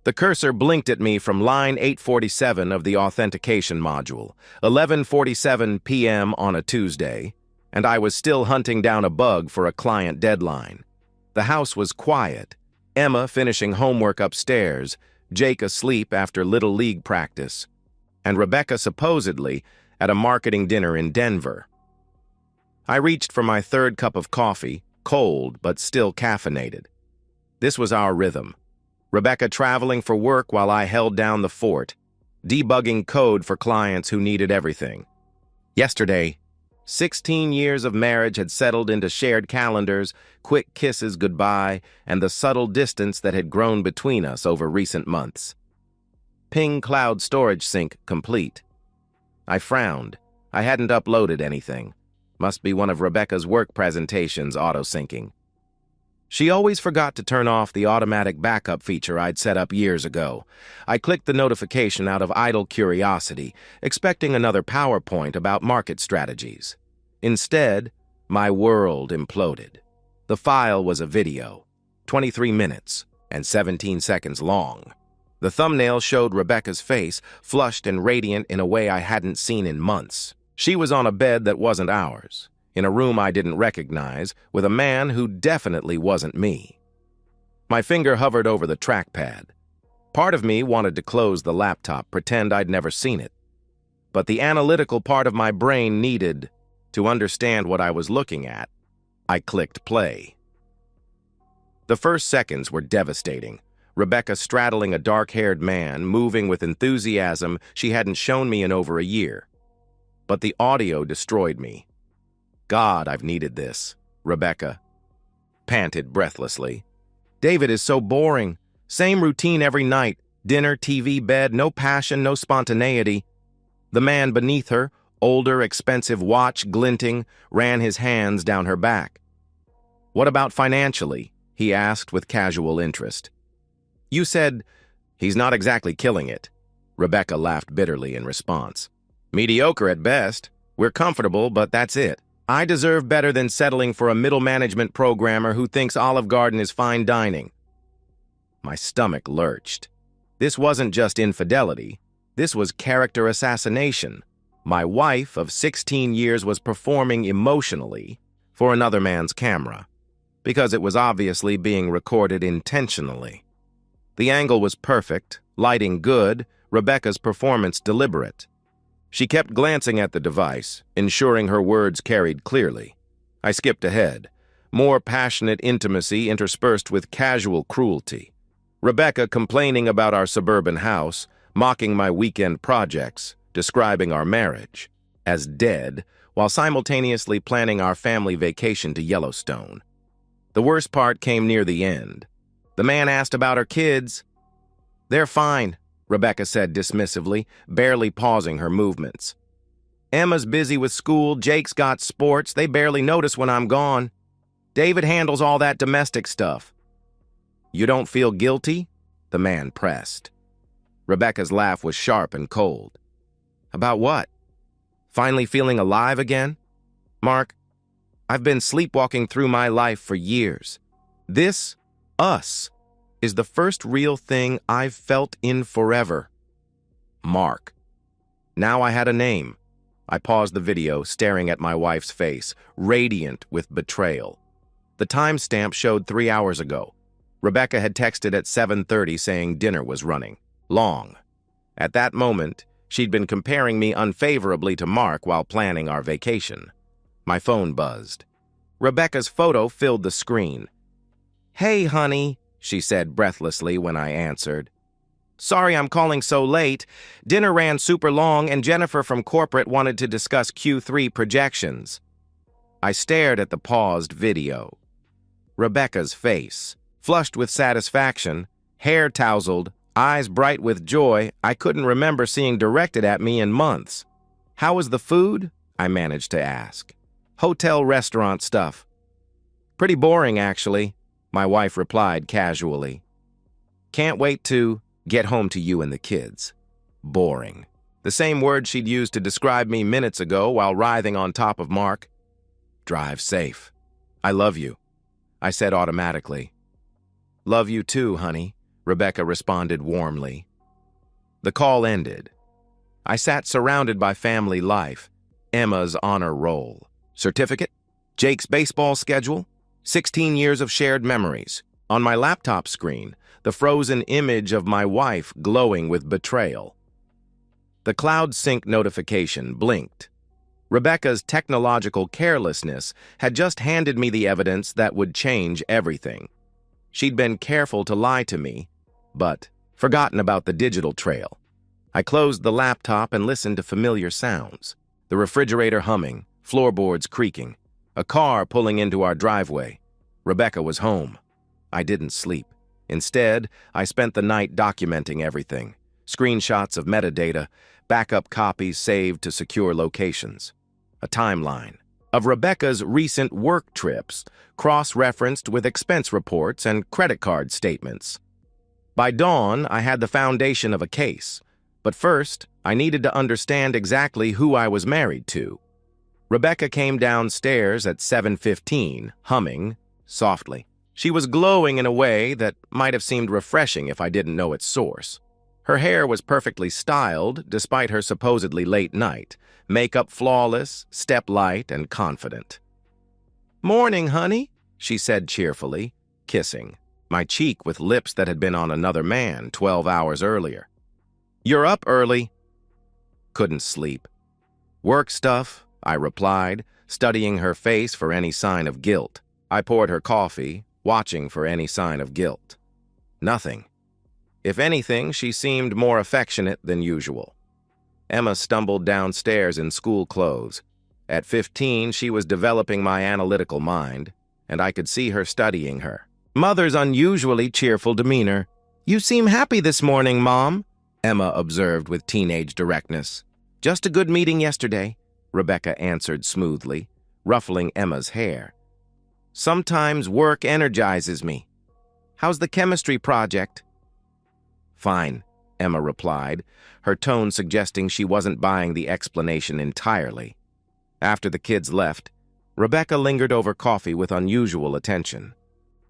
The cursor blinked at me from line 847 of the authentication module, 11:47 p.m. on a Tuesday, and I was still hunting down a bug for a client deadline. The house was quiet, Emma finishing homework upstairs, Jake asleep after Little League practice, and Rebecca supposedly at a marketing dinner in Denver. I reached for my third cup of coffee, cold but still caffeinated. This was our rhythm. Rebecca traveling for work while I held down the fort, debugging code for clients who needed everything. Yesterday, 16 years of marriage had settled into shared calendars, quick kisses goodbye, and the subtle distance that had grown between us over recent months. Ping cloud storage sync complete. I frowned. I hadn't uploaded anything. Must be one of Rebecca's work presentations auto-syncing. She always forgot to turn off the automatic backup feature I'd set up years ago. I clicked the notification out of idle curiosity, expecting another PowerPoint about market strategies. Instead, my world imploded. The file was a video, 23 minutes and 17 seconds long. The thumbnail showed Rebecca's face, flushed and radiant in a way I hadn't seen in months. She was on a bed that wasn't ours, in a room I didn't recognize, with a man who definitely wasn't me. My finger hovered over the trackpad. Part of me wanted to close the laptop, pretend I'd never seen it. But the analytical part of my brain needed to understand what I was looking at. I clicked play. The first seconds were devastating. Rebecca straddling a dark-haired man, moving with enthusiasm she hadn't shown me in over a year. But the audio destroyed me. God, I've needed this, Rebecca panted breathlessly. David is so boring. Same routine every night. Dinner, TV, bed, no passion, no spontaneity. The man beneath her, older, expensive watch glinting, ran his hands down her back. What about financially? He asked with casual interest. You said, he's not exactly killing it. Rebecca laughed bitterly in response. Mediocre at best. We're comfortable, but that's it. I deserve better than settling for a middle management programmer who thinks Olive Garden is fine dining. My stomach lurched. This wasn't just infidelity. This was character assassination. My wife of 16 years was performing emotionally for another man's camera, because it was obviously being recorded intentionally. The angle was perfect, lighting good, Rebecca's performance deliberate. She kept glancing at the device, ensuring her words carried clearly. I skipped ahead. More passionate intimacy interspersed with casual cruelty. Rebecca complaining about our suburban house, mocking my weekend projects, describing our marriage as dead, while simultaneously planning our family vacation to Yellowstone. The worst part came near the end. The man asked about our kids. They're fine, Rebecca said dismissively, barely pausing her movements. Emma's busy with school, Jake's got sports, they barely notice when I'm gone. David handles all that domestic stuff. You don't feel guilty? The man pressed. Rebecca's laugh was sharp and cold. About what? Finally feeling alive again? Mark, I've been sleepwalking through my life for years. This, us, is the first real thing I've felt in forever. Mark. Now I had a name. I paused the video, staring at my wife's face, radiant with betrayal. The timestamp showed 3 hours ago. Rebecca had texted at 7:30 saying dinner was running. Long. At that moment, she'd been comparing me unfavorably to Mark while planning our vacation. My phone buzzed. Rebecca's photo filled the screen. Hey, honey, she said breathlessly when I answered. Sorry I'm calling so late. Dinner ran super long and Jennifer from corporate wanted to discuss Q3 projections. I stared at the paused video. Rebecca's face, flushed with satisfaction, hair tousled, eyes bright with joy, I couldn't remember seeing directed at me in months. How was the food? I managed to ask. Hotel restaurant stuff. Pretty boring, actually, my wife replied casually. Can't wait to get home to you and the kids. Boring. The same word she'd used to describe me minutes ago while writhing on top of Mark. Drive safe. I love you, I said automatically. Love you too, honey, Rebecca responded warmly. The call ended. I sat surrounded by family life, Emma's honor roll, certificate, Jake's baseball schedule, 16 years of shared memories. On my laptop screen, the frozen image of my wife glowing with betrayal. The cloud sync notification blinked. Rebecca's technological carelessness had just handed me the evidence that would change everything. She'd been careful to lie to me, but forgotten about the digital trail. I closed the laptop and listened to familiar sounds. The refrigerator humming, floorboards creaking, a car pulling into our driveway. Rebecca was home. I didn't sleep. Instead, I spent the night documenting everything. Screenshots of metadata, backup copies saved to secure locations. A timeline of Rebecca's recent work trips, cross-referenced with expense reports and credit card statements. By dawn, I had the foundation of a case. But first, I needed to understand exactly who I was married to. Rebecca came downstairs at 7:15, humming softly. She was glowing in a way that might have seemed refreshing if I didn't know its source. Her hair was perfectly styled, despite her supposedly late night, makeup flawless, step light, and confident. "Morning, honey," she said cheerfully, kissing my cheek with lips that had been on another man 12 hours earlier. "You're up early." Couldn't sleep. "Work stuff," I replied, studying her face for any sign of guilt. I poured her coffee, watching for any sign of guilt. Nothing. If anything, she seemed more affectionate than usual. Emma stumbled downstairs in school clothes. At 15, she was developing my analytical mind, and I could see her studying her. Mother's unusually cheerful demeanor. "You seem happy this morning, Mom," Emma observed with teenage directness. "Just a good meeting yesterday," Rebecca answered smoothly, ruffling Emma's hair. "Sometimes work energizes me. How's the chemistry project?" "Fine," Emma replied, her tone suggesting she wasn't buying the explanation entirely. After the kids left, Rebecca lingered over coffee with unusual attention.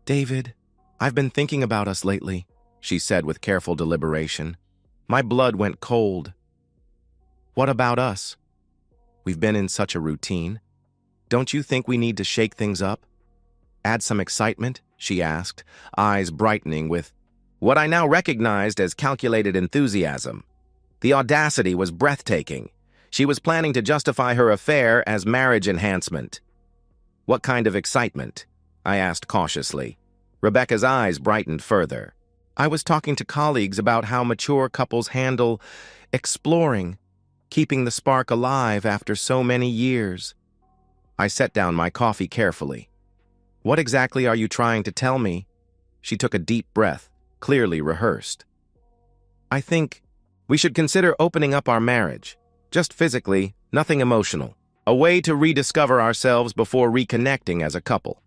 "David, I've been thinking about us lately," she said with careful deliberation. My blood went cold. "What about us? We've been in such a routine. Don't you think we need to shake things up? Add some excitement?" she asked, eyes brightening with what I now recognized as calculated enthusiasm. The audacity was breathtaking. She was planning to justify her affair as marriage enhancement. "What kind of excitement?" I asked cautiously. Rebecca's eyes brightened further. "I was talking to colleagues about how mature couples handle exploring, keeping the spark alive after so many years." I set down my coffee carefully. "What exactly are you trying to tell me?" She took a deep breath, clearly rehearsed. "I think we should consider opening up our marriage. Just physically, nothing emotional. A way to rediscover ourselves before reconnecting as a couple."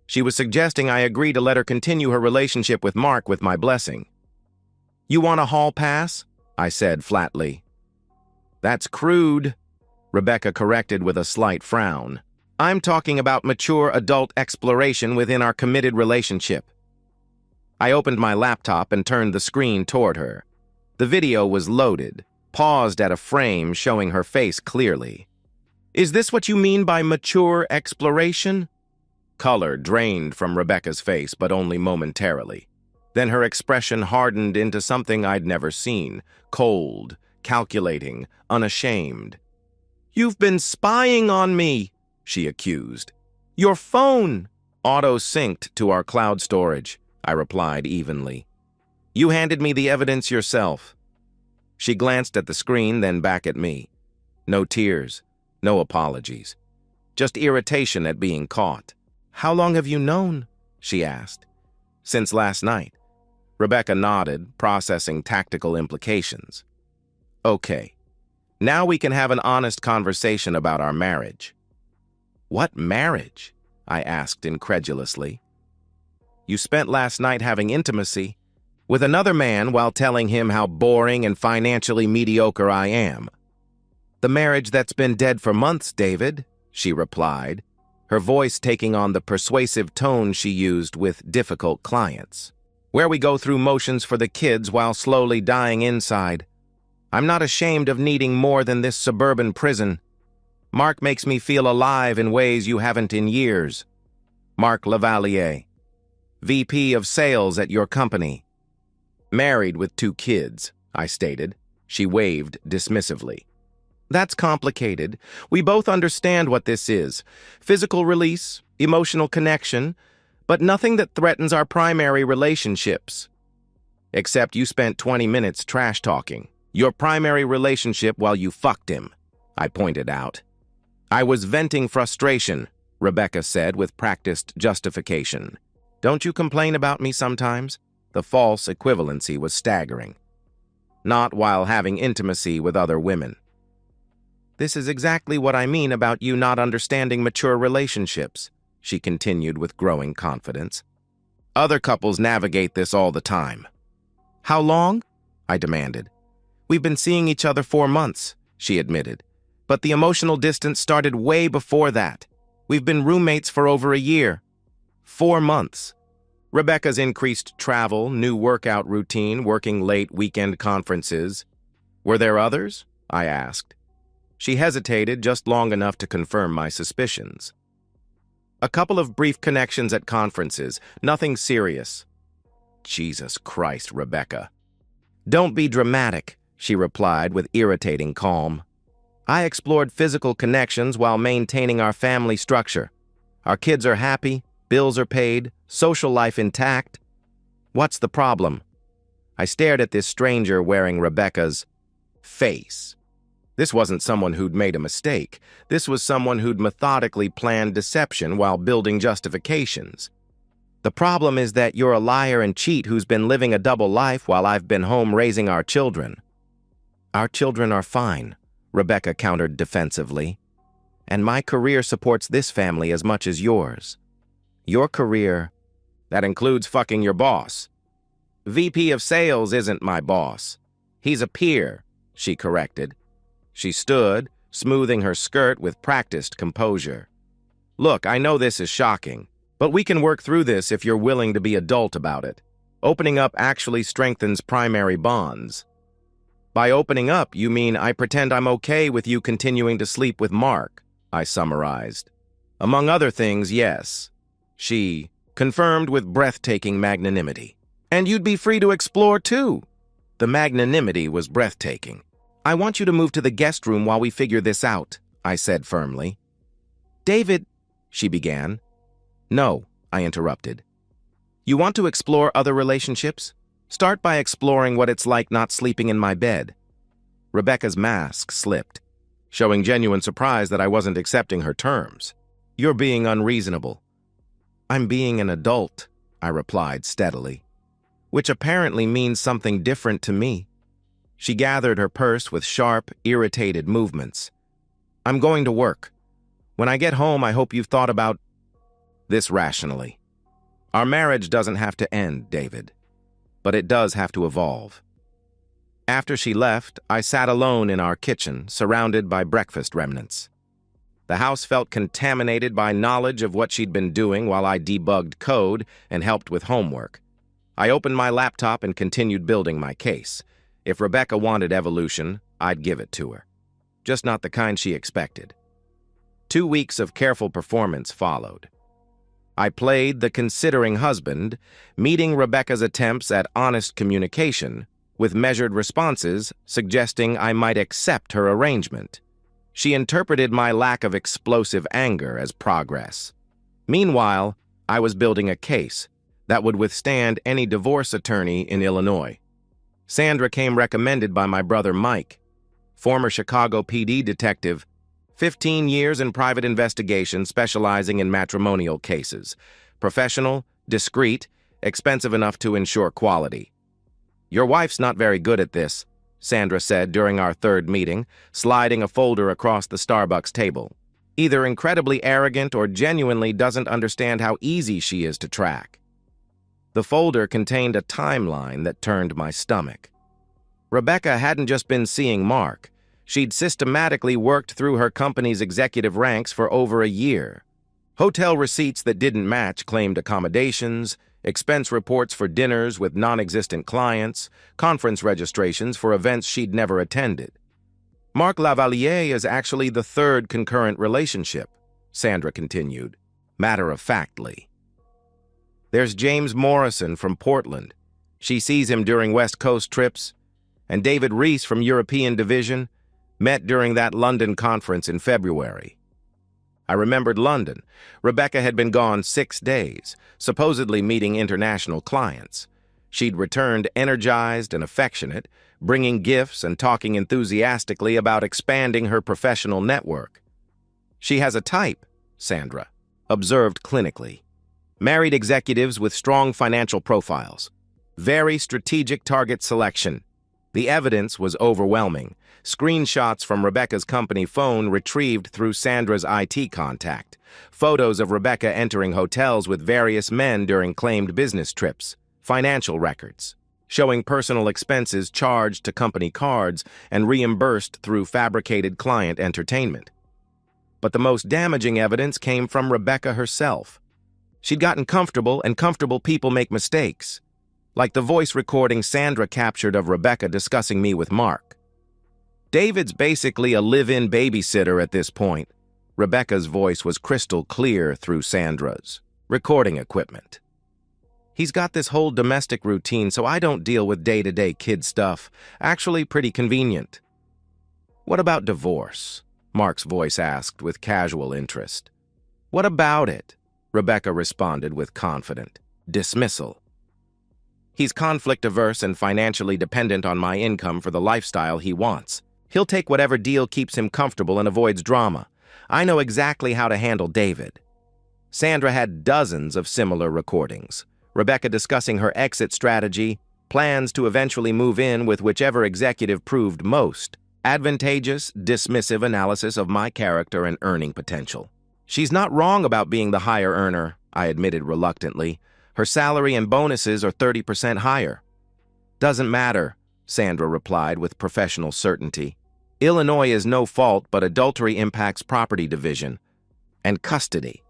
She was suggesting I agree to let her continue her relationship with Mark with my blessing. "You want a hall pass?" I said flatly. "That's crude," Rebecca corrected with a slight frown. "I'm talking about mature adult exploration within our committed relationship." I opened my laptop and turned the screen toward her. The video was loaded, paused at a frame showing her face clearly. "Is this what you mean by mature exploration?" Color drained from Rebecca's face, but only momentarily. Then her expression hardened into something I'd never seen, cold, calculating, unashamed. "You've been spying on me," she accused. "Your phone!" "Auto-synced to our cloud storage," I replied evenly. "You handed me the evidence yourself." She glanced at the screen, then back at me. No tears, no apologies. Just irritation at being caught. "How long have you known?" she asked. "Since last night." Rebecca nodded, processing tactical implications. "Okay, now we can have an honest conversation about our marriage." "What marriage?" I asked incredulously. "You spent last night having intimacy with another man while telling him how boring and financially mediocre I am." "The marriage that's been dead for months, David," she replied, her voice taking on the persuasive tone she used with difficult clients. where we go through motions for the kids while slowly dying inside. I'm not ashamed of needing more than this suburban prison. Mark makes me feel alive in ways you haven't in years. Mark Lavalier, VP of Sales at your company. Married with 2 kids, I stated. She waved dismissively. That's complicated. We both understand what this is. Physical release, emotional connection, but nothing that threatens our primary relationships. Except you spent 20 minutes trash-talking. Your primary relationship while you fucked him, I pointed out. I was venting frustration, Rebecca said with practiced justification. Don't you complain about me sometimes? The false equivalency was staggering. Not while having intimacy with other women. This is exactly what I mean about you not understanding mature relationships, she continued with growing confidence. Other couples navigate this all the time. How long? I demanded. We've been seeing each other 4 months, she admitted. But the emotional distance started way before that. We've been roommates for over a year. 4 months. Rebecca's increased travel, new workout routine, working late weekend conferences. Were there others? I asked. She hesitated just long enough to confirm my suspicions. A couple of brief connections at conferences, nothing serious. Jesus Christ, Rebecca. Don't be dramatic, she replied with irritating calm. I explored physical connections while maintaining our family structure. Our kids are happy, bills are paid, social life intact. What's the problem? I stared at this stranger wearing Rebecca's face. This wasn't someone who'd made a mistake. This was someone who'd methodically planned deception while building justifications. The problem is that you're a liar and cheat who's been living a double life while I've been home raising our children. Our children are fine, Rebecca countered defensively. And my career supports this family as much as yours. Your career, that includes fucking your boss. VP of Sales isn't my boss. He's a peer, she corrected. She stood, smoothing her skirt with practiced composure. Look, I know this is shocking, but we can work through this if you're willing to be adult about it. Opening up actually strengthens primary bonds. By opening up, you mean I pretend I'm okay with you continuing to sleep with Mark, I summarized. Among other things, yes. She confirmed with breathtaking magnanimity. And you'd be free to explore, too. The magnanimity was breathtaking. I want you to move to the guest room while we figure this out, I said firmly. David, she began. No, I interrupted. You want to explore other relationships? Start by exploring what it's like not sleeping in my bed. Rebecca's mask slipped, showing genuine surprise that I wasn't accepting her terms. You're being unreasonable. I'm being an adult, I replied steadily, which apparently means something different to me. She gathered her purse with sharp, irritated movements. I'm going to work. When I get home, I hope you've thought about this rationally. Our marriage doesn't have to end, David, but it does have to evolve. After she left, I sat alone in our kitchen, surrounded by breakfast remnants. The house felt contaminated by knowledge of what she'd been doing while I debugged code and helped with homework. I opened my laptop and continued building my case. If Rebecca wanted evolution, I'd give it to her. Just not the kind she expected. 2 weeks of careful performance followed. I played the considering husband, meeting Rebecca's attempts at honest communication, with measured responses suggesting I might accept her arrangement. She interpreted my lack of explosive anger as progress. Meanwhile, I was building a case that would withstand any divorce attorney in Illinois. Sandra came recommended by my brother Mike, former Chicago PD detective, 15 years in private investigation specializing in matrimonial cases. Professional, discreet, expensive enough to ensure quality. Your wife's not very good at this, Sandra said during our third meeting, sliding a folder across the Starbucks table. Either incredibly arrogant or genuinely doesn't understand how easy she is to track. The folder contained a timeline that turned my stomach. Rebecca hadn't just been seeing Mark. She'd systematically worked through her company's executive ranks for over a year. Hotel receipts that didn't match claimed accommodations, expense reports for dinners with non-existent clients, conference registrations for events she'd never attended. Mark Lavalier is actually the third concurrent relationship, Sandra continued, matter-of-factly. There's James Morrison from Portland. She sees him during West Coast trips. And David Reese from European Division met during that London conference in February. I remembered London. Rebecca had been gone 6 days, supposedly meeting international clients. She'd returned energized and affectionate, bringing gifts and talking enthusiastically about expanding her professional network. She has a type, Sandra observed clinically. Married executives with strong financial profiles. Very strategic target selection. The evidence was overwhelming. Screenshots from Rebecca's company phone retrieved through Sandra's IT contact. Photos of Rebecca entering hotels with various men during claimed business trips. Financial records, showing personal expenses charged to company cards and reimbursed through fabricated client entertainment. But the most damaging evidence came from Rebecca herself. She'd gotten comfortable, and comfortable people make mistakes. Like the voice recording Sandra captured of Rebecca discussing me with Mark. David's basically a live-in babysitter at this point. Rebecca's voice was crystal clear through Sandra's recording equipment. He's got this whole domestic routine, so I don't deal with day-to-day kid stuff. Actually, pretty convenient. What about divorce? Mark's voice asked with casual interest. What about it? Rebecca responded with confident dismissal. He's conflict-averse and financially dependent on my income for the lifestyle he wants. He'll take whatever deal keeps him comfortable and avoids drama. I know exactly how to handle David. Sandra had dozens of similar recordings. Rebecca discussing her exit strategy, plans to eventually move in with whichever executive proved most advantageous, dismissive analysis of my character and earning potential. She's not wrong about being the higher earner, I admitted reluctantly. Her salary and bonuses are 30% higher. Doesn't matter, Sandra replied with professional certainty. Illinois is no fault, but adultery impacts property division and custody.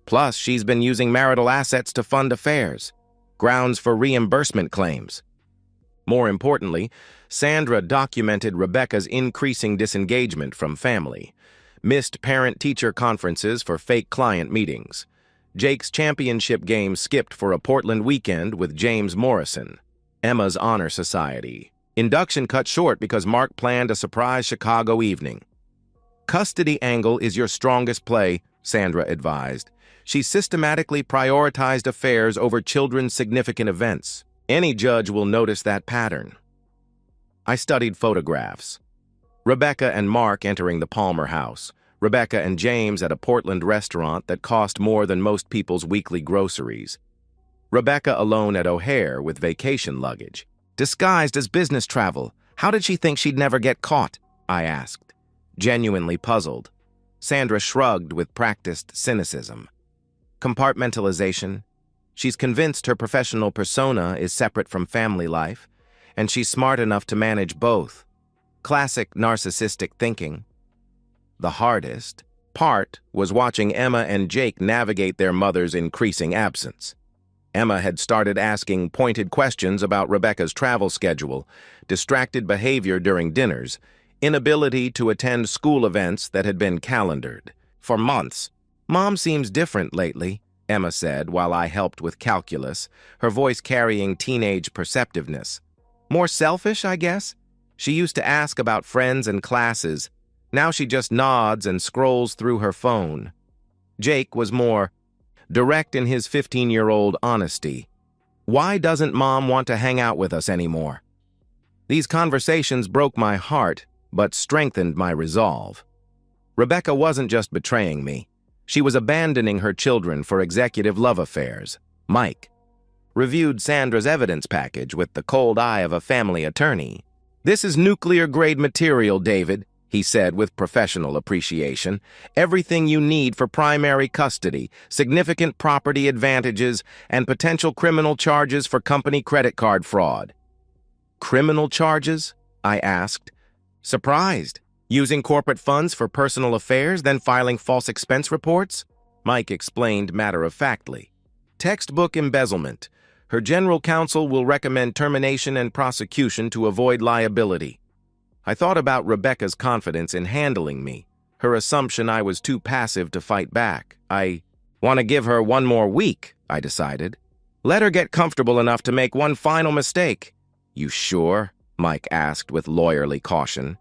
Plus, she's been using marital assets to fund affairs, grounds for reimbursement claims. More importantly, Sandra documented Rebecca's increasing disengagement from family, missed parent-teacher conferences for fake client meetings, Jake's championship game skipped for a Portland weekend with James Morrison, Emma's Honor Society. Induction cut short because Mark planned a surprise Chicago evening. Custody angle is your strongest play, Sandra advised. She systematically prioritized affairs over children's significant events. Any judge will notice that pattern. I studied photographs. Rebecca and Mark entering the Palmer house. Rebecca and James at a Portland restaurant that cost more than most people's weekly groceries. Rebecca alone at O'Hare with vacation luggage. Disguised as business travel. How did she think she'd never get caught? I asked, genuinely puzzled. Sandra shrugged with practiced cynicism. Compartmentalization. She's convinced her professional persona is separate from family life, and she's smart enough to manage both. Classic narcissistic thinking. The hardest part was watching Emma and Jake navigate their mother's increasing absence. Emma had started asking pointed questions about Rebecca's travel schedule, distracted behavior during dinners, inability to attend school events that had been calendared. For months, Mom seems different lately, Emma said while I helped with calculus, her voice carrying teenage perceptiveness. More selfish, I guess? She used to ask about friends and classes. Now she just nods and scrolls through her phone. Jake was more direct in his 15-year-old honesty. Why doesn't Mom want to hang out with us anymore? These conversations broke my heart, but strengthened my resolve. Rebecca wasn't just betraying me. She was abandoning her children for executive love affairs. Mike reviewed Sandra's evidence package with the cold eye of a family attorney. This is nuclear-grade material, David, he said with professional appreciation. Everything you need for primary custody, significant property advantages, and potential criminal charges for company credit card fraud. Criminal charges? I asked, surprised. Using corporate funds for personal affairs, then filing false expense reports? Mike explained matter-of-factly. Textbook embezzlement. Her general counsel will recommend termination and prosecution to avoid liability. I thought about Rebecca's confidence in handling me, her assumption I was too passive to fight back. I want to give her one more week, I decided. Let her get comfortable enough to make one final mistake. You sure? Mike asked with lawyerly caution.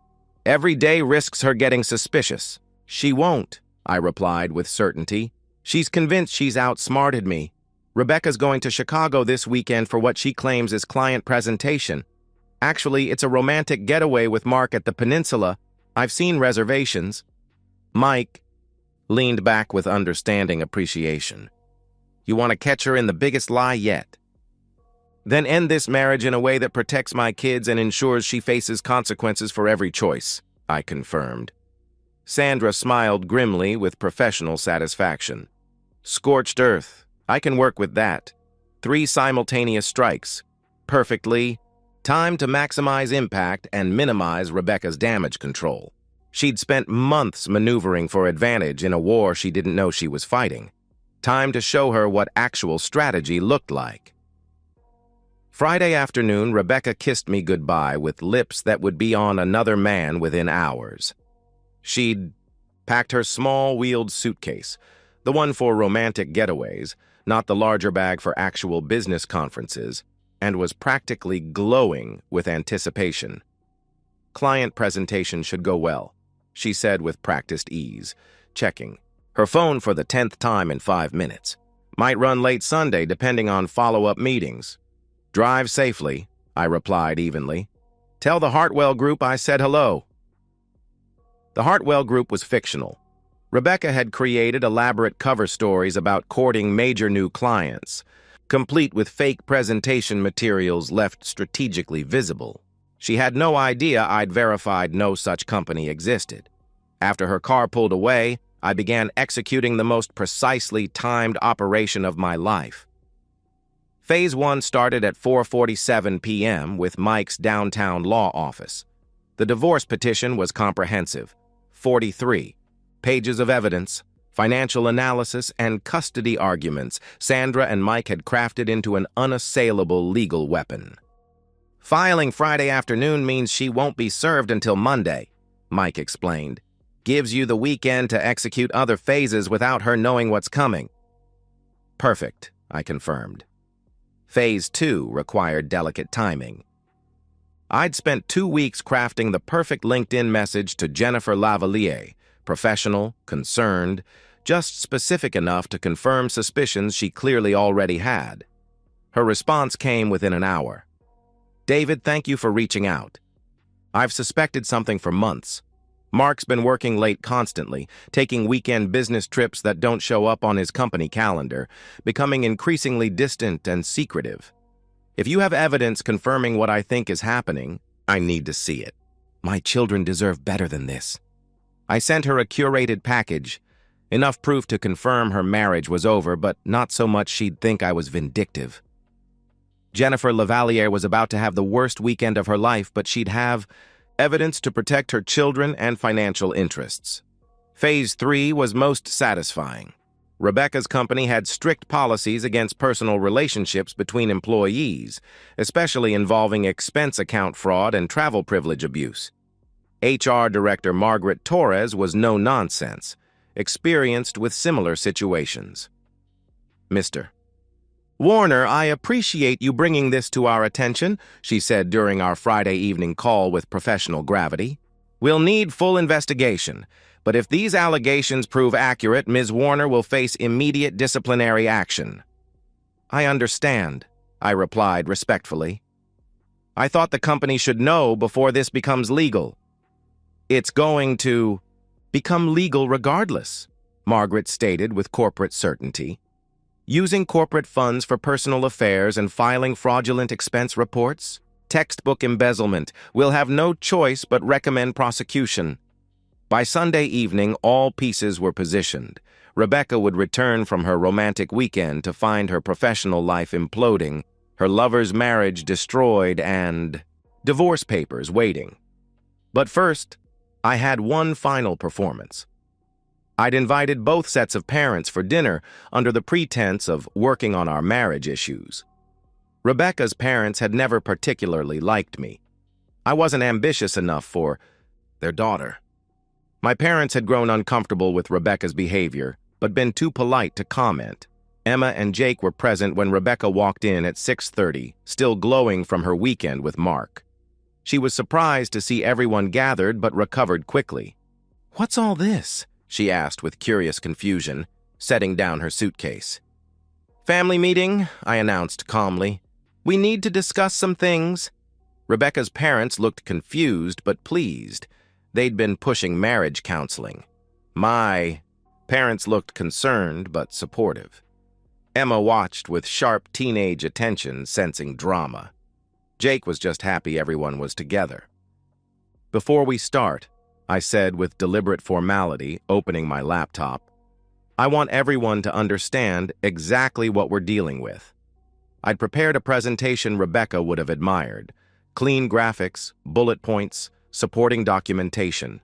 Every day risks her getting suspicious. She won't, I replied with certainty. She's convinced she's outsmarted me. Rebecca's going to Chicago this weekend for what she claims is client presentation. Actually, it's a romantic getaway with Mark at the Peninsula. I've seen reservations. Mike leaned back with understanding appreciation. You want to catch her in the biggest lie yet. Then end this marriage in a way that protects my kids and ensures she faces consequences for every choice, I confirmed. Sandra smiled grimly with professional satisfaction. Scorched earth. I can work with that. 3 simultaneous strikes. Perfectly. Time to maximize impact and minimize Rebecca's damage control. She'd spent months maneuvering for advantage in a war she didn't know she was fighting. Time to show her what actual strategy looked like. Friday afternoon, Rebecca kissed me goodbye with lips that would be on another man within hours. She'd packed her small-wheeled suitcase, the one for romantic getaways, not the larger bag for actual business conferences, and was practically glowing with anticipation. Client presentation should go well, she said with practiced ease, checking her phone for the 10th time in 5 minutes. Might run late Sunday depending on follow-up meetings. Drive safely, I replied evenly. Tell the Hartwell Group I said hello. The Hartwell Group was fictional. Rebecca had created elaborate cover stories about courting major new clients, complete with fake presentation materials left strategically visible. She had no idea I'd verified no such company existed. After her car pulled away, I began executing the most precisely timed operation of my life. Phase 1 started at 4:47 p.m. with Mike's downtown law office. The divorce petition was comprehensive. 43 pages of evidence, financial analysis, and custody arguments Sandra and Mike had crafted into an unassailable legal weapon. Filing Friday afternoon means she won't be served until Monday, Mike explained. Gives you the weekend to execute other phases without her knowing what's coming. Perfect, I confirmed. Phase 2 required delicate timing. I'd spent 2 weeks crafting the perfect LinkedIn message to Jennifer Lavalier, professional, concerned, just specific enough to confirm suspicions she clearly already had. Her response came within an hour. David, thank you for reaching out. I've suspected something for months. Mark's been working late constantly, taking weekend business trips that don't show up on his company calendar, becoming increasingly distant and secretive. If you have evidence confirming what I think is happening, I need to see it. My children deserve better than this. I sent her a curated package, enough proof to confirm her marriage was over, but not so much she'd think I was vindictive. Jennifer Lavalier was about to have the worst weekend of her life, but she'd have evidence to protect her children and financial interests. Phase 3 was most satisfying. Rebecca's company had strict policies against personal relationships between employees, especially involving expense account fraud and travel privilege abuse. HR Director Margaret Torres was no nonsense, experienced with similar situations. Mr. Warner, I appreciate you bringing this to our attention, she said during our Friday evening call with professional gravity. We'll need full investigation, but if these allegations prove accurate, Ms. Warner will face immediate disciplinary action. I understand, I replied respectfully. I thought the company should know before this becomes legal. It's going to become legal regardless, Margaret stated with corporate certainty. Using corporate funds for personal affairs and filing fraudulent expense reports? Textbook embezzlement. We'll have no choice but recommend prosecution. By Sunday evening, all pieces were positioned. Rebecca would return from her romantic weekend to find her professional life imploding, her lover's marriage destroyed, and divorce papers waiting. But first, I had one final performance. I'd invited both sets of parents for dinner under the pretense of working on our marriage issues. Rebecca's parents had never particularly liked me. I wasn't ambitious enough for their daughter. My parents had grown uncomfortable with Rebecca's behavior, but been too polite to comment. Emma and Jake were present when Rebecca walked in at 6:30, still glowing from her weekend with Mark. She was surprised to see everyone gathered but recovered quickly. "What's all this?" she asked with curious confusion, setting down her suitcase. "Family meeting," I announced calmly. "We need to discuss some things." Rebecca's parents looked confused but pleased. They'd been pushing marriage counseling. My parents looked concerned but supportive. Emma watched with sharp teenage attention, sensing drama. Jake was just happy everyone was together. "Before we start," I said with deliberate formality, opening my laptop, "I want everyone to understand exactly what we're dealing with." I'd prepared a presentation Rebecca would have admired. Clean graphics, bullet points, supporting documentation.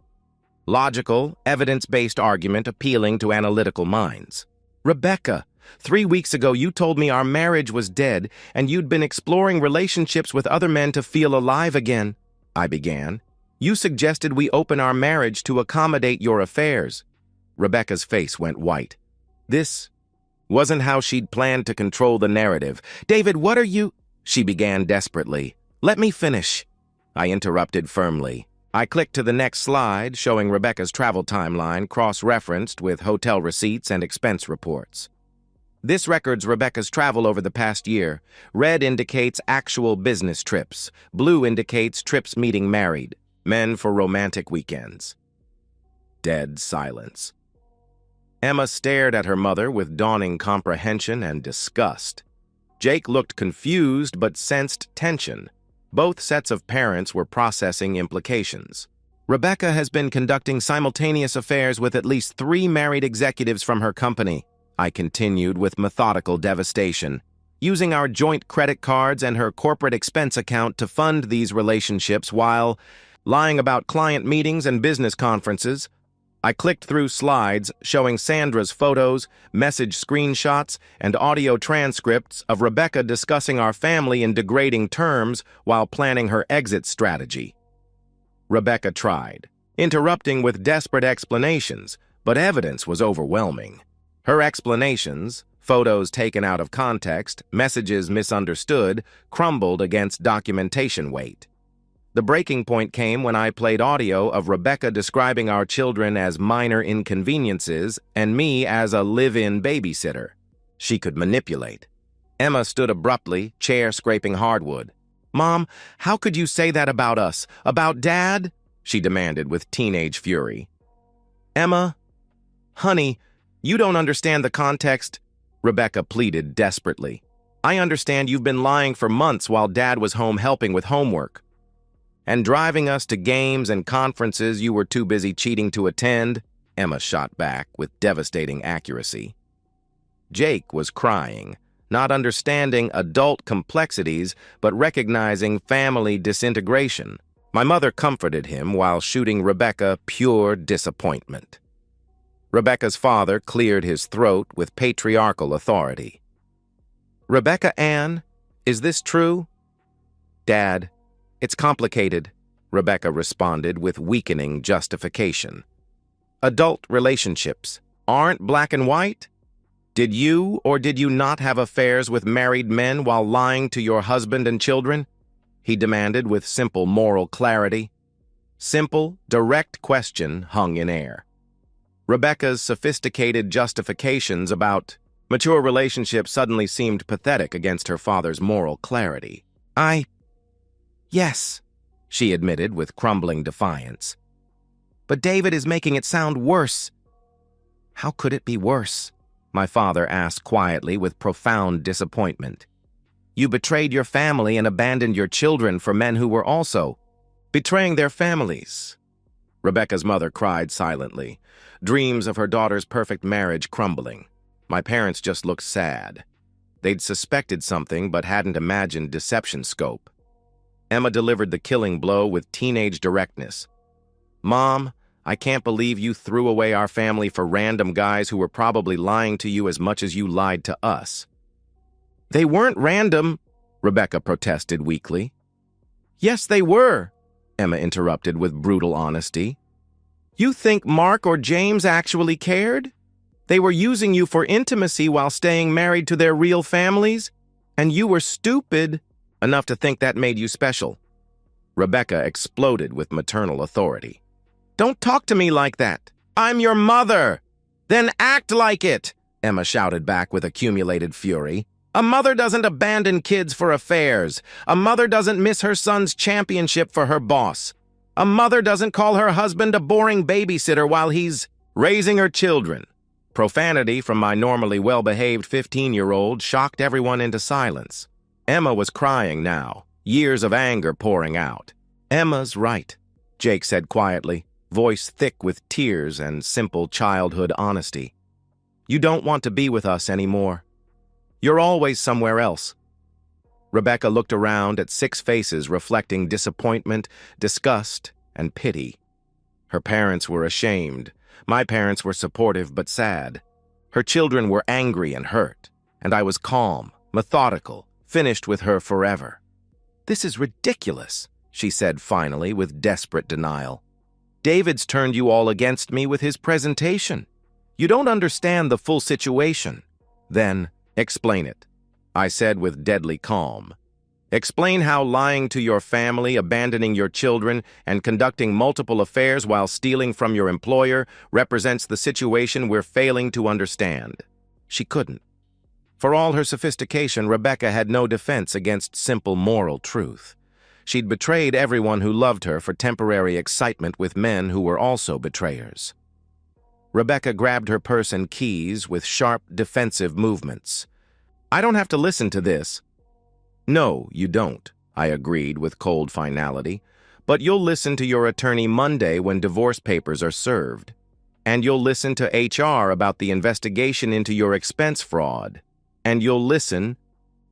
Logical, evidence-based argument appealing to analytical minds. "Rebecca, 3 weeks ago you told me our marriage was dead and you'd been exploring relationships with other men to feel alive again," I began. "You suggested we open our marriage to accommodate your affairs." Rebecca's face went white. This wasn't how she'd planned to control the narrative. "David, what are you—" she began desperately. "Let me finish," I interrupted firmly. I clicked to the next slide, showing Rebecca's travel timeline cross-referenced with hotel receipts and expense reports. This records Rebecca's travel over the past year. Red indicates actual business trips. Blue indicates trips meeting married men for romantic weekends. Dead silence. Emma stared at her mother with dawning comprehension and disgust. Jake looked confused but sensed tension. Both sets of parents were processing implications. "Rebecca has been conducting simultaneous affairs with at least 3 married executives from her company," I continued with methodical devastation, "using our joint credit cards and her corporate expense account to fund these relationships while lying about client meetings and business conferences." I clicked through slides showing Sandra's photos, message screenshots, and audio transcripts of Rebecca discussing our family in degrading terms while planning her exit strategy. Rebecca tried, interrupting with desperate explanations, but evidence was overwhelming. Her explanations, photos taken out of context, messages misunderstood, crumbled against documentation weight. The breaking point came when I played audio of Rebecca describing our children as minor inconveniences and me as a live-in babysitter. She could manipulate. Emma stood abruptly, chair scraping hardwood. "Mom, how could you say that about us? About Dad?" she demanded with teenage fury. "Emma, honey, you don't understand the context," Rebecca pleaded desperately. "I understand you've been lying for months while Dad was home helping with homework. And driving us to games and conferences you were too busy cheating to attend," Emma shot back with devastating accuracy. Jake was crying, not understanding adult complexities, but recognizing family disintegration. My mother comforted him while shooting Rebecca pure disappointment. Rebecca's father cleared his throat with patriarchal authority. "Rebecca Ann, is this true?" "Dad, it's complicated," Rebecca responded with weakening justification. "Adult relationships aren't black and white? Did you or did you not have affairs with married men while lying to your husband and children?" he demanded with simple moral clarity. Simple, direct question hung in air. Rebecca's sophisticated justifications about mature relationships suddenly seemed pathetic against her father's moral clarity. "Yes," she admitted with crumbling defiance. "But David is making it sound worse." "How could it be worse?" my father asked quietly with profound disappointment. "You betrayed your family and abandoned your children for men who were also betraying their families." Rebecca's mother cried silently, dreams of her daughter's perfect marriage crumbling. My parents just looked sad. They'd suspected something but hadn't imagined deception scope. Emma delivered the killing blow with teenage directness. "Mom, I can't believe you threw away our family for random guys who were probably lying to you as much as you lied to us." "They weren't random," Rebecca protested weakly. Yes, they were, Emma interrupted with brutal honesty. You think Mark or James actually cared? They were using you for intimacy while staying married to their real families, and you were stupid enough to think that made you special. Rebecca exploded with maternal authority. Don't talk to me like that. I'm your mother. Then act like it, Emma shouted back with accumulated fury. A mother doesn't abandon kids for affairs. A mother doesn't miss her son's championship for her boss. A mother doesn't call her husband a boring babysitter while he's raising her children. Profanity from my normally well-behaved 15-year-old shocked everyone into silence. Emma was crying now, years of anger pouring out. Emma's right, Jake said quietly, voice thick with tears and simple childhood honesty. You don't want to be with us anymore. You're always somewhere else. Rebecca looked around at 6 faces reflecting disappointment, disgust, and pity. Her parents were ashamed. My parents were supportive but sad. Her children were angry and hurt, and I was calm, methodical, finished with her forever. This is ridiculous, she said finally with desperate denial. David's turned you all against me with his presentation. You don't understand the full situation. Then, explain it, I said with deadly calm. Explain how lying to your family, abandoning your children, and conducting multiple affairs while stealing from your employer represents the situation we're failing to understand. She couldn't. For all her sophistication, Rebecca had no defense against simple moral truth. She'd betrayed everyone who loved her for temporary excitement with men who were also betrayers. Rebecca grabbed her purse and keys with sharp, defensive movements. I don't have to listen to this. No, you don't, I agreed with cold finality. But you'll listen to your attorney Monday when divorce papers are served. And you'll listen to HR about the investigation into your expense fraud. And you'll listen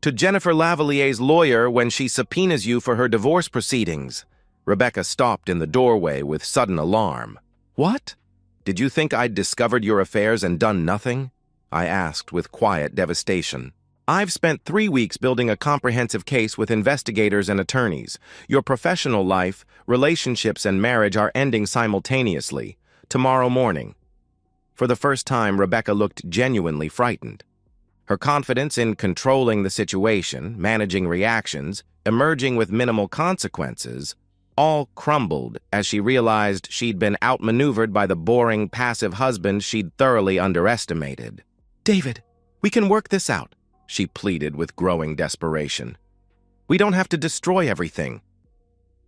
to Jennifer Lavalier's lawyer when she subpoenas you for her divorce proceedings. Rebecca stopped in the doorway with sudden alarm. What? Did you think I'd discovered your affairs and done nothing? I asked with quiet devastation. I've spent 3 weeks building a comprehensive case with investigators and attorneys. Your professional life, relationships, and marriage are ending simultaneously, tomorrow morning. For the first time, Rebecca looked genuinely frightened. Her confidence in controlling the situation, managing reactions, emerging with minimal consequences, all crumbled as she realized she'd been outmaneuvered by the boring, passive husband she'd thoroughly underestimated. David, we can work this out, she pleaded with growing desperation. We don't have to destroy everything.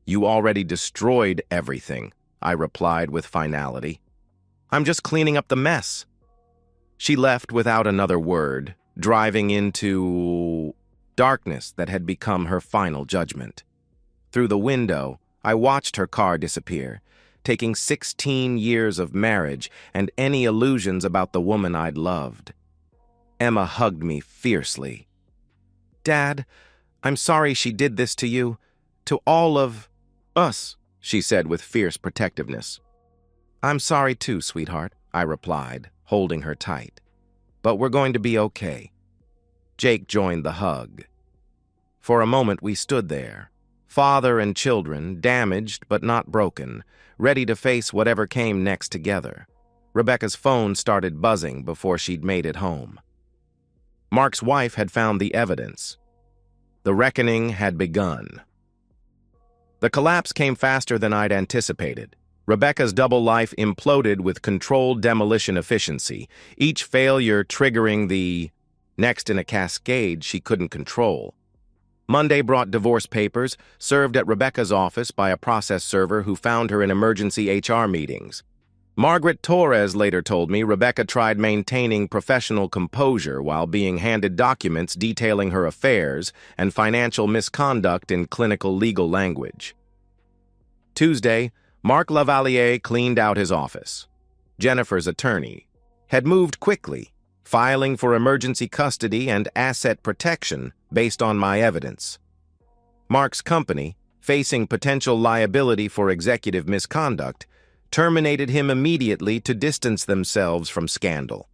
You already destroyed everything, I replied with finality. I'm just cleaning up the mess. She left without another word, driving into darkness that had become her final judgment. Through the window, I watched her car disappear, taking 16 years of marriage and any illusions about the woman I'd loved. Emma hugged me fiercely. Dad, I'm sorry she did this to you, to all of us, she said with fierce protectiveness. I'm sorry too, sweetheart, I replied, holding her tight. But we're going to be okay. Jake joined the hug. For a moment we stood there, father and children, damaged but not broken, ready to face whatever came next together. Rebecca's phone started buzzing before she'd made it home. Mark's wife had found the evidence. The reckoning had begun. The collapse came faster than I'd anticipated. Rebecca's double life imploded with controlled demolition efficiency, each failure triggering the next in a cascade she couldn't control. Monday brought divorce papers, served at Rebecca's office by a process server who found her in emergency HR meetings. Margaret Torres later told me Rebecca tried maintaining professional composure while being handed documents detailing her affairs and financial misconduct in clinical legal language. Tuesday, Mark Lavalier cleaned out his office. Jennifer's attorney had moved quickly, filing for emergency custody and asset protection based on my evidence. Mark's company, facing potential liability for executive misconduct, terminated him immediately to distance themselves from scandal.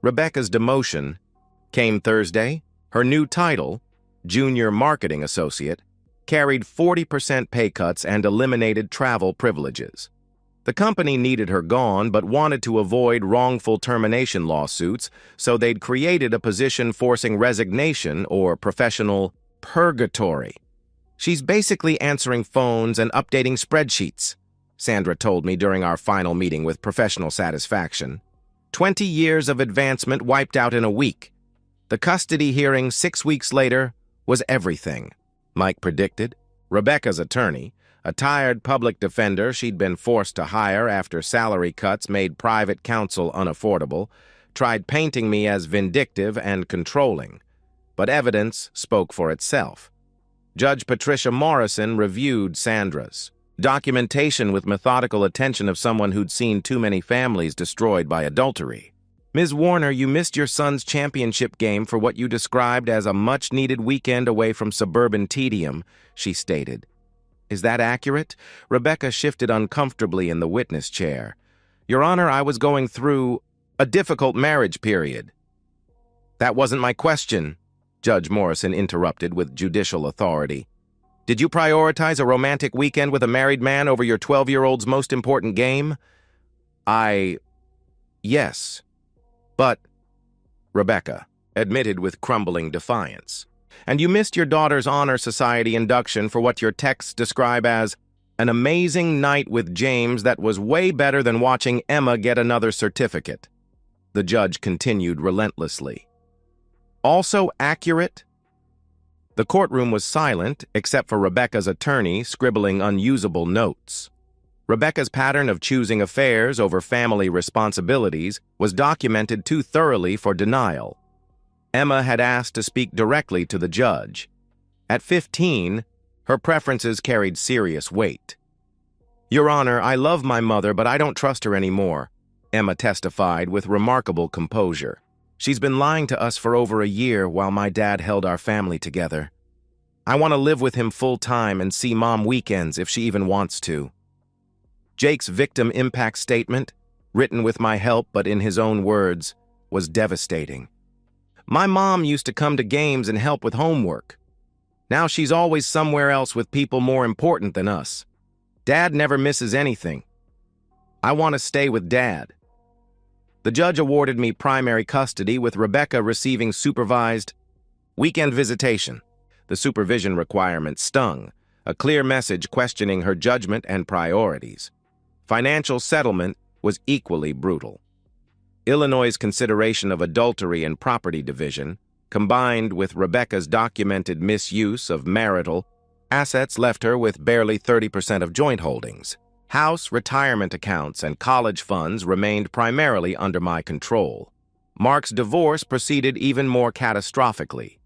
Rebecca's demotion came Thursday, her new title, junior marketing associate, carried 40% pay cuts and eliminated travel privileges. The company needed her gone but wanted to avoid wrongful termination lawsuits, so they'd created a position forcing resignation or professional purgatory. She's basically answering phones and updating spreadsheets, Sandra told me during our final meeting with professional satisfaction. 20 years of advancement wiped out in a week. The custody hearing 6 weeks later was everything, Mike predicted. Rebecca's attorney, a tired public defender she'd been forced to hire after salary cuts made private counsel unaffordable, tried painting me as vindictive and controlling. But evidence spoke for itself. Judge Patricia Morrison reviewed Sandra's documentation with methodical attention of someone who'd seen too many families destroyed by adultery. Ms. Warner, you missed your son's championship game for what you described as a much-needed weekend away from suburban tedium, she stated. Is that accurate? Rebecca shifted uncomfortably in the witness chair. Your Honor, I was going through a difficult marriage period. That wasn't my question, Judge Morrison interrupted with judicial authority. Did you prioritize a romantic weekend with a married man over your 12-year-old's most important game? Yes. But, Rebecca admitted with crumbling defiance. And you missed your daughter's Honor Society induction for what your texts describe as an amazing night with James that was way better than watching Emma get another certificate. The judge continued relentlessly. Also accurate? The courtroom was silent, except for Rebecca's attorney scribbling unusable notes. Rebecca's pattern of choosing affairs over family responsibilities was documented too thoroughly for denial. Emma had asked to speak directly to the judge. At 15, her preferences carried serious weight. Your Honor, I love my mother, but I don't trust her anymore, Emma testified with remarkable composure. She's been lying to us for over a year while my dad held our family together. I want to live with him full-time and see Mom weekends if she even wants to. Jake's victim impact statement, written with my help but in his own words, was devastating. My mom used to come to games and help with homework. Now she's always somewhere else with people more important than us. Dad never misses anything. I want to stay with Dad. The judge awarded me primary custody with Rebecca receiving supervised weekend visitation. The supervision requirement stung, a clear message questioning her judgment and priorities. Financial settlement was equally brutal. Illinois' consideration of adultery and property division, combined with Rebecca's documented misuse of marital assets, left her with barely 30% of joint holdings. House, retirement accounts, and college funds remained primarily under my control. Mark's divorce proceeded even more catastrophically.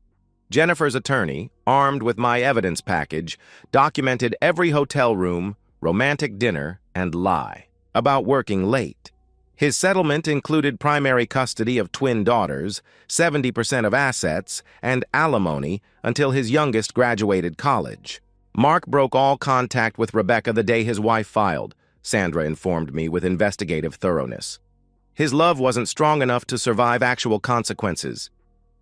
Jennifer's attorney, armed with my evidence package, documented every hotel room, romantic dinner, and lie about working late. His settlement included primary custody of twin daughters, 70% of assets, and alimony until his youngest graduated college. Mark broke all contact with Rebecca the day his wife filed, Sandra informed me with investigative thoroughness. His love wasn't strong enough to survive actual consequences.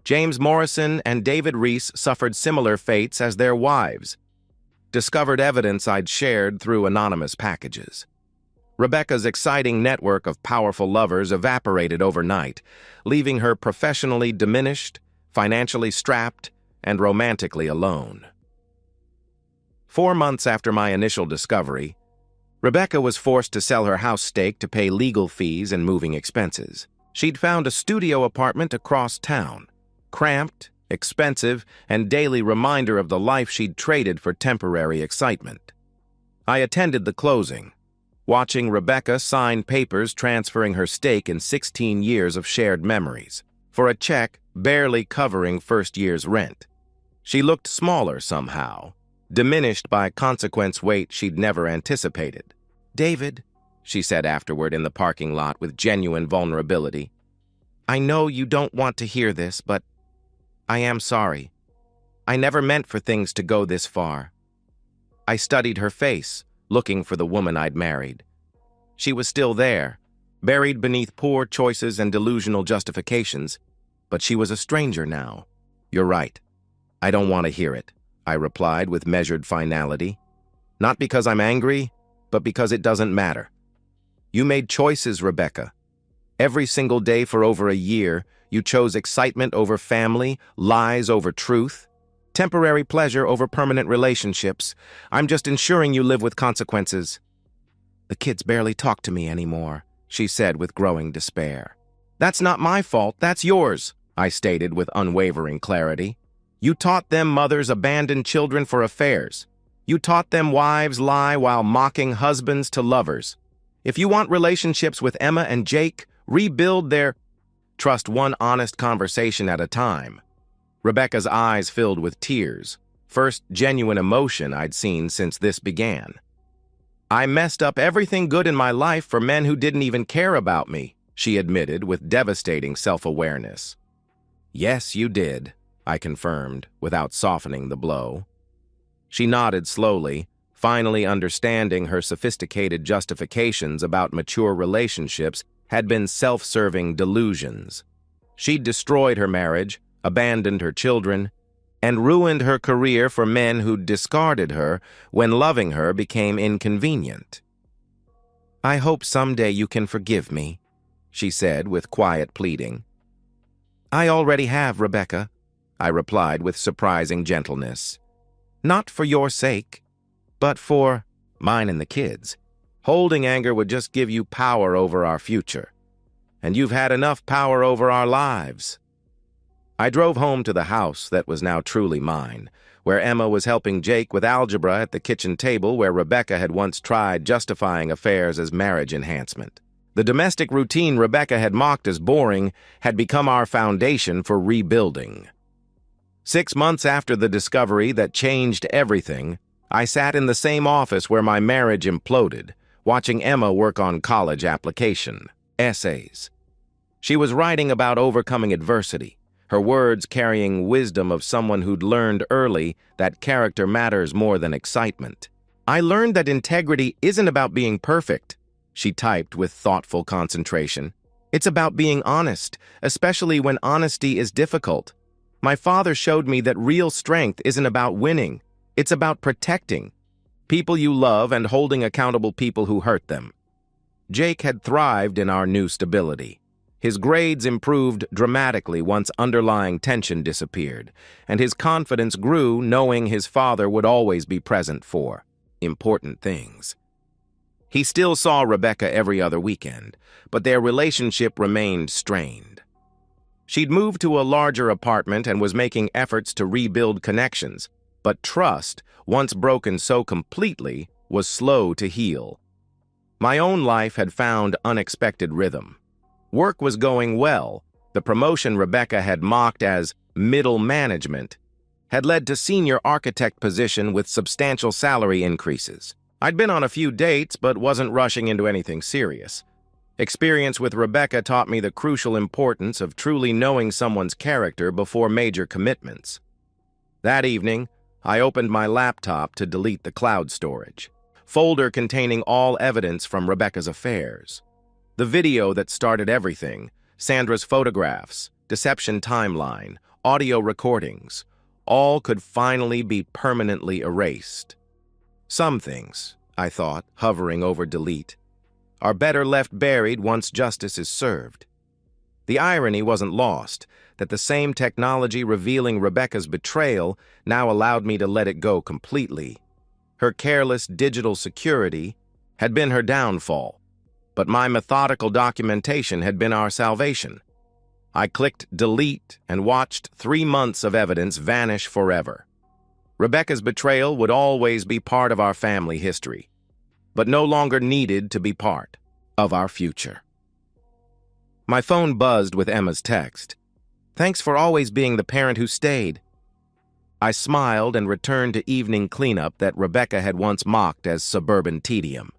James Morrison and David Reese suffered similar fates as their wives. Discovered evidence I'd shared through anonymous packages. Rebecca's exciting network of powerful lovers evaporated overnight, leaving her professionally diminished, financially strapped, and romantically alone. 4 months after my initial discovery, Rebecca was forced to sell her house stake to pay legal fees and moving expenses. She'd found a studio apartment across town, cramped, expensive, and daily reminder of the life she'd traded for temporary excitement. I attended the closing, watching Rebecca sign papers transferring her stake in 16 years of shared memories, for a check barely covering first year's rent. She looked smaller somehow, diminished by consequence weight she'd never anticipated. David, she said afterward in the parking lot with genuine vulnerability, I know you don't want to hear this, but I am sorry. I never meant for things to go this far. I studied her face, looking for the woman I'd married. She was still there, buried beneath poor choices and delusional justifications, but she was a stranger now. You're right. I don't want to hear it, I replied with measured finality. Not because I'm angry, but because it doesn't matter. You made choices, Rebecca. Every single day for over a year, you chose excitement over family, lies over truth, temporary pleasure over permanent relationships. I'm just ensuring you live with consequences. The kids barely talk to me anymore, she said with growing despair. That's not my fault, that's yours, I stated with unwavering clarity. You taught them mothers abandon children for affairs. You taught them wives lie while mocking husbands to lovers. If you want relationships with Emma and Jake, rebuild their... Trust one honest conversation at a time. Rebecca's eyes filled with tears, first genuine emotion I'd seen since this began. I messed up everything good in my life for men who didn't even care about me, she admitted with devastating self-awareness. Yes, you did, I confirmed, without softening the blow. She nodded slowly, finally understanding her sophisticated justifications about mature relationships had been self-serving delusions. She'd destroyed her marriage, abandoned her children, and ruined her career for men who'd discarded her when loving her became inconvenient. I hope someday you can forgive me, she said with quiet pleading. I already have, Rebecca, I replied with surprising gentleness. Not for your sake, but for mine and the kids. Holding anger would just give you power over our future. And you've had enough power over our lives. I drove home to the house that was now truly mine, where Emma was helping Jake with algebra at the kitchen table where Rebecca had once tried justifying affairs as marriage enhancement. The domestic routine Rebecca had mocked as boring had become our foundation for rebuilding. 6 months after the discovery that changed everything, I sat in the same office where my marriage imploded, watching Emma work on college application essays. She was writing about overcoming adversity, her words carrying wisdom of someone who'd learned early that character matters more than excitement. I learned that integrity isn't about being perfect, she typed with thoughtful concentration. It's about being honest, especially when honesty is difficult. My father showed me that real strength isn't about winning, it's about protecting people you love and holding accountable people who hurt them. Jake had thrived in our new stability. His grades improved dramatically once underlying tension disappeared, and his confidence grew knowing his father would always be present for important things. He still saw Rebecca every other weekend, but their relationship remained strained. She'd moved to a larger apartment and was making efforts to rebuild connections, but trust, once broken so completely, was slow to heal. My own life had found unexpected rhythm. Work was going well. The promotion Rebecca had mocked as middle management had led to senior architect position with substantial salary increases. I'd been on a few dates, but wasn't rushing into anything serious. Experience with Rebecca taught me the crucial importance of truly knowing someone's character before major commitments. That evening, I opened my laptop to delete the cloud storage folder containing all evidence from Rebecca's affairs. The video that started everything, Sandra's photographs, deception timeline, audio recordings, all could finally be permanently erased. Some things, I thought, hovering over delete, are better left buried once justice is served. The irony wasn't lost, that the same technology revealing Rebecca's betrayal now allowed me to let it go completely. Her careless digital security had been her downfall, but my methodical documentation had been our salvation. I clicked delete and watched 3 months of evidence vanish forever. Rebecca's betrayal would always be part of our family history, but no longer needed to be part of our future. My phone buzzed with Emma's text. Thanks for always being the parent who stayed. I smiled and returned to evening cleanup that Rebecca had once mocked as suburban tedium.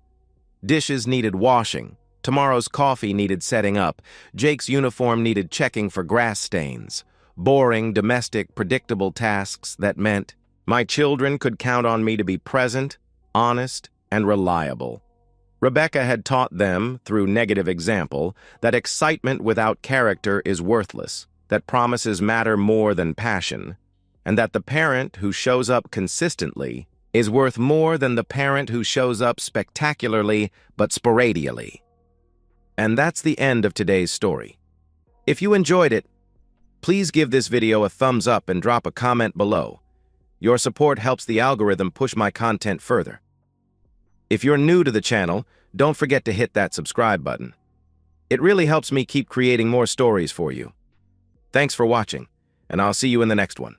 Dishes needed washing, tomorrow's coffee needed setting up, Jake's uniform needed checking for grass stains. Boring, domestic, predictable tasks that meant my children could count on me to be present, honest, and reliable. Rebecca had taught them, through negative example, that excitement without character is worthless, that promises matter more than passion, and that the parent who shows up consistently is worth more than the parent who shows up spectacularly but sporadically. And that's the end of today's story. If you enjoyed it, please give this video a thumbs up and drop a comment below. Your support helps the algorithm push my content further. If you're new to the channel, don't forget to hit that subscribe button. It really helps me keep creating more stories for you. Thanks for watching, and I'll see you in the next one.